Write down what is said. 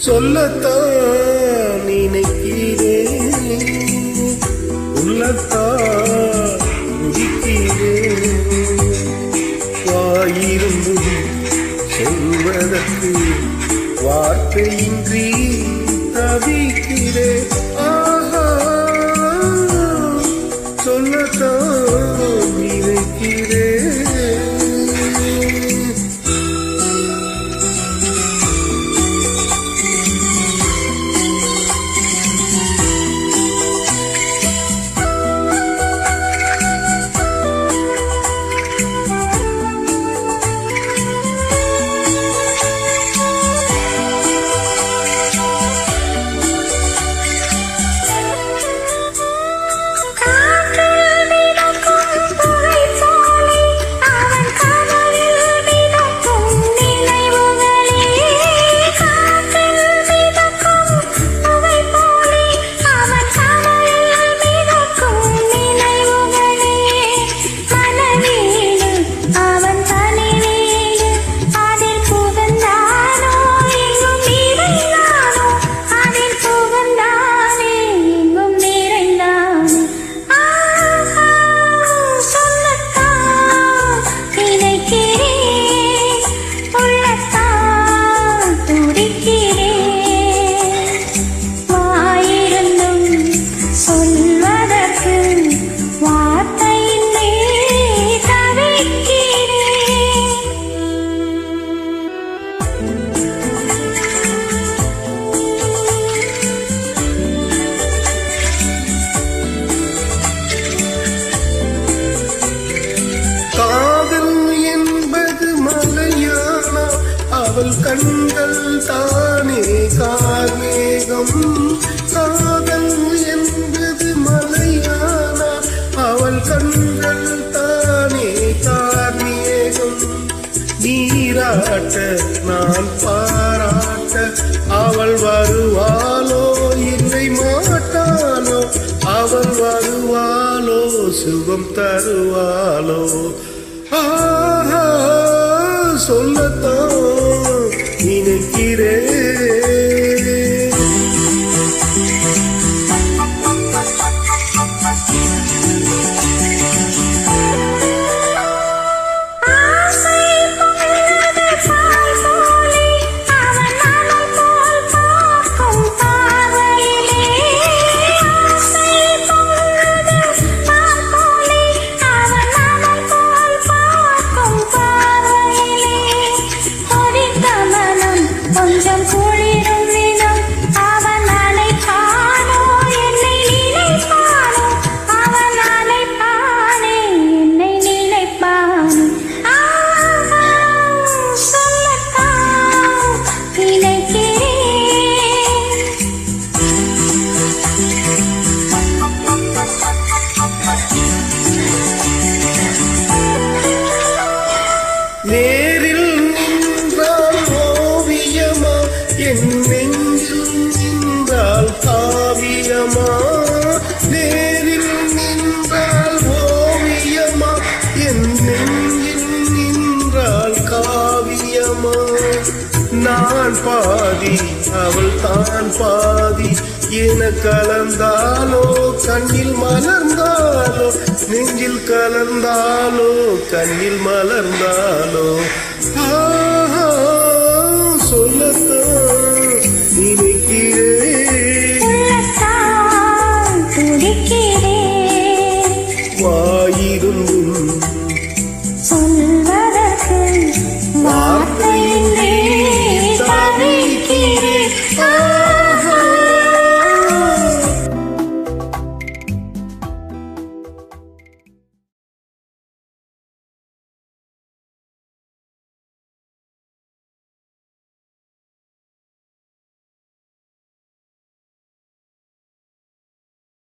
சொல்லத்தான் நினைக்கிறேன், உள்ளத்தான் முடிக்கிறேன். வாயிருந்தும் சொல்வதற்கு வார்த்தையின்றி தவிக்கிறேன். ஆஹா, சொல்லத்தான் நினைக்கிறேன். அவள் கண்கள் தானே கார்மேகம். காதல் என்பது மலையானா அவள் கண்கள் தானே கார்மேகம். நீராட்ட நான் பாராட்ட அவள் வருவாளோ இல்லை மாட்டாளோ, அவள் வருவாளோ சுகம் தருவாளோ. ஆஹா, சொல்லத்தான் நினைக்கிறேன். நேரில் நின்றால் ஓவியமா, என் நெஞ்சில் நின்றால் காவியமா. நேரில் நின்றால் ஓவியமா, என் நெஞ்சில் நின்றால் காவியமா. நான் பாதி அவள் தான் பாதி என கலந்தாலோ, கண்ணில் மலர்ந்தாலோ, நெஞ்சில் கலந்தாலோ, கண்ணில் மலர்ந்தாலோ.